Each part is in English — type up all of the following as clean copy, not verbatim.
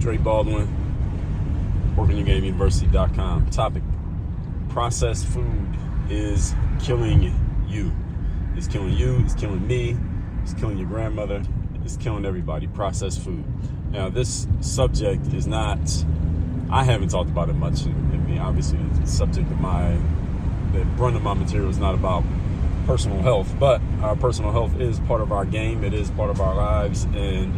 Dre Baldwin, WorkingYourGameUniversity.com. Topic: processed food is killing you. It's killing you, it's killing me, it's killing your grandmother, it's killing everybody. Processed food. Now, this subject is not, I haven't talked about it much. I mean, obviously, the subject of the brunt of my material is not about personal health, but our personal health is part of our game. It is part of our lives, and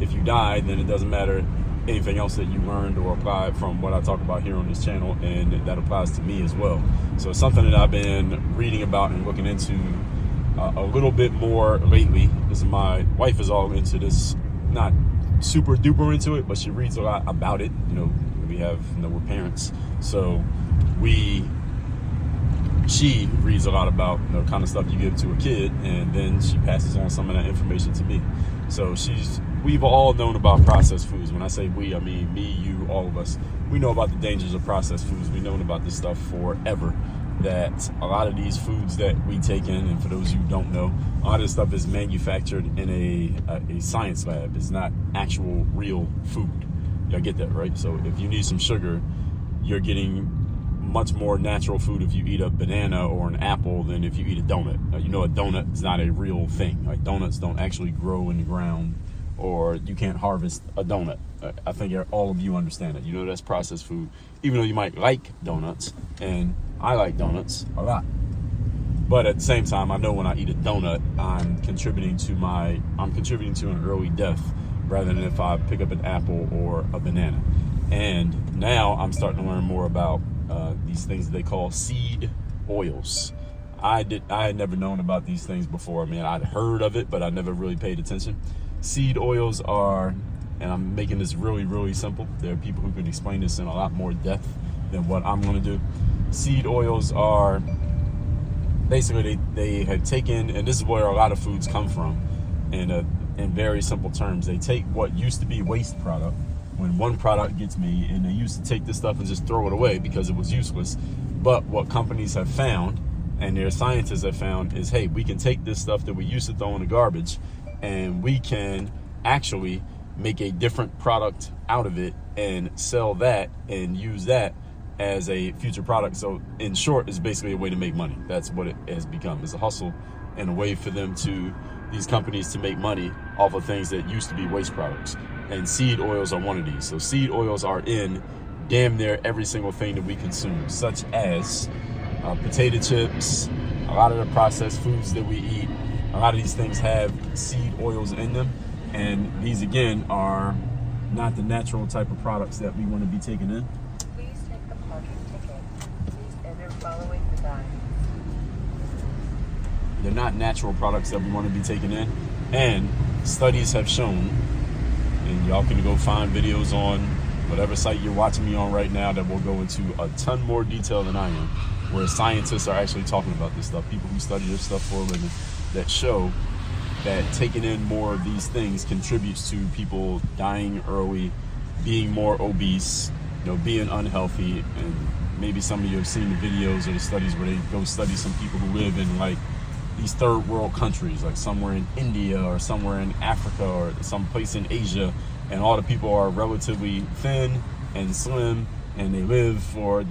if you die, then it doesn't matter anything else that you learned or applied from what I talk about here on this channel, and that applies to me as well. So it's something that I've been reading about and looking into a little bit more lately. Because my wife is all into this, not super duper into it, but she reads a lot about it. We're parents, so she reads a lot about the kind of stuff you give to a kid, and then she passes on some of that information to me. So we've all known about processed foods. When I say we, I mean me, you, all of us. We know about the dangers of processed foods. We've known about this stuff forever. That a lot of these foods that we take in, and for those of you who don't know, a lot of this stuff is manufactured in a science lab. It's not actual real food. Y'all get that, right? So if you need some sugar, you're getting much more natural food if you eat a banana or an apple than if you eat a donut. A donut is not a real thing. Like, donuts don't actually grow in the ground, or you can't harvest a donut. I think all of you understand it. That's processed food, even though you might like donuts, and I like donuts a lot. But at the same time, I know when I eat a donut, I'm contributing to an early death, rather than if I pick up an apple or a banana. And now I'm starting to learn more about these things that they call seed oils. I had never known about these things before. I mean, I'd heard of it, but I never really paid attention. Seed oils are, and I'm making this really, really simple. There are people who can explain this in a lot more depth than what I'm going to do. Seed oils are basically, they have taken, and this is where a lot of foods come from, in very simple terms. They take what used to be waste product, when one product gets made, and they used to take this stuff and just throw it away because it was useless. But what companies have found, and their scientists have found, is, hey, we can take this stuff that we used to throw in the garbage, and we can actually make a different product out of it and sell that and use that as a future product. So in short, it's basically a way to make money. That's what it has become. It's a hustle and a way for these companies to make money off of things that used to be waste products. And seed oils are one of these. So seed oils are in damn near every single thing that we consume, such as potato chips, a lot of the processed foods that we eat. A lot of these things have seed oils in them. And these, again, are not the natural type of products that we want to be taking in. Please take the parking ticket. Please enter following the guide. They're not natural products that we want to be taking in. And studies have shown, and y'all can go find videos on whatever site you're watching me on right now that will go into a ton more detail than I am, where scientists are actually talking about this stuff, people who study this stuff for a living, that show that taking in more of these things contributes to people dying early, being more obese, being unhealthy. And maybe some of you have seen the videos or the studies where they go study some people who live in like these third world countries, like somewhere in India or somewhere in Africa or some place in Asia, and all the people are relatively thin and slim, and they live for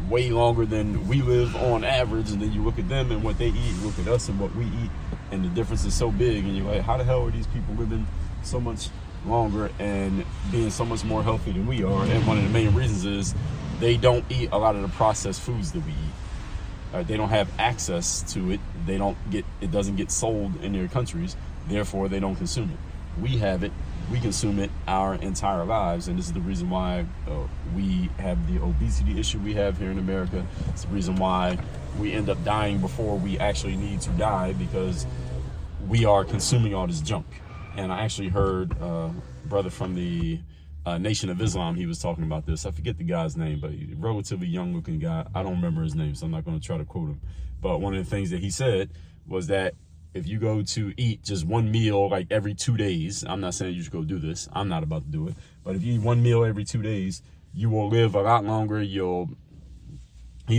way longer than we live on average. And then you look at them and what they eat, you look at us and what we eat, and the difference is so big, and you're like, how the hell are these people living so much longer and being so much more healthy than we are? And one of the main reasons is they don't eat a lot of the processed foods that we eat. They don't have access to it. It doesn't get sold in their countries, therefore they don't consume it. We have it, we consume it our entire lives, and this is the reason why we have the obesity issue we have here in America. It's the reason why we end up dying before we actually need to die, because we are consuming all this junk. And I actually heard a brother from the Nation of Islam, he was talking about this. I forget the guy's name, but he's a relatively young looking guy. I don't remember his name, so I'm not going to try to quote him. But one of the things that he said was that if you go to eat just one meal like every 2 days, I'm not saying you should go do this, I'm not about to do it, but if you eat one meal every 2 days, you will live a lot longer. He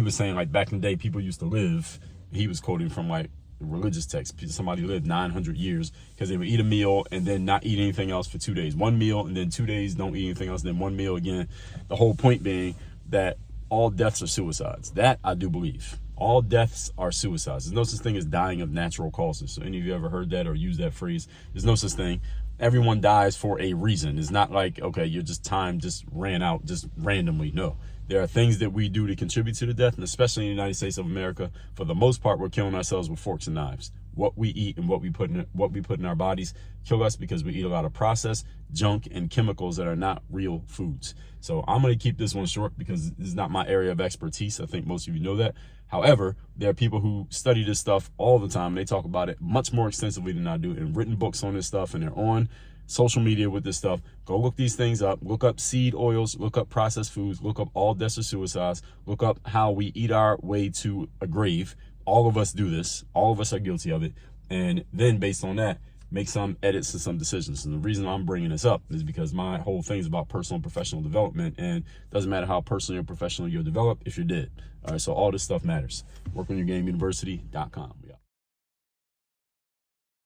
was saying, like, back in the day, people used to live, he was quoting from like religious texts. Somebody lived 900 years because they would eat a meal and then not eat anything else for 2 days. One meal and then 2 days don't eat anything else, and then one meal again. The whole point being that all deaths are suicides. That I do believe. All deaths are suicides. There's no such thing as dying of natural causes. So any of you ever heard that or used that phrase? There's no such thing. Everyone dies for a reason. It's not like, okay, time just ran out just randomly. No. There are things that we do to contribute to the death, and especially in the United States of America, for the most part, we're killing ourselves with forks and knives. What we eat and what we put in our bodies kill us because we eat a lot of processed junk and chemicals that are not real foods. So I'm going to keep this one short because this is not my area of expertise. I think most of you know that. However, there are people who study this stuff all the time. They talk about it much more extensively than I do, and written books on this stuff, and they're on social media with this stuff. Go look these things up. Look up seed oils, look up processed foods, look up all deaths or suicides, look up how we eat our way to a grave. All of us do this. All of us are guilty of it. And then based on that, make some edits and some decisions. And the reason I'm bringing this up is because my whole thing is about personal and professional development, and it doesn't matter how personally or professionally you're developed if you're dead. All right, so all this stuff matters. WorkOnYourGameUniversity.com.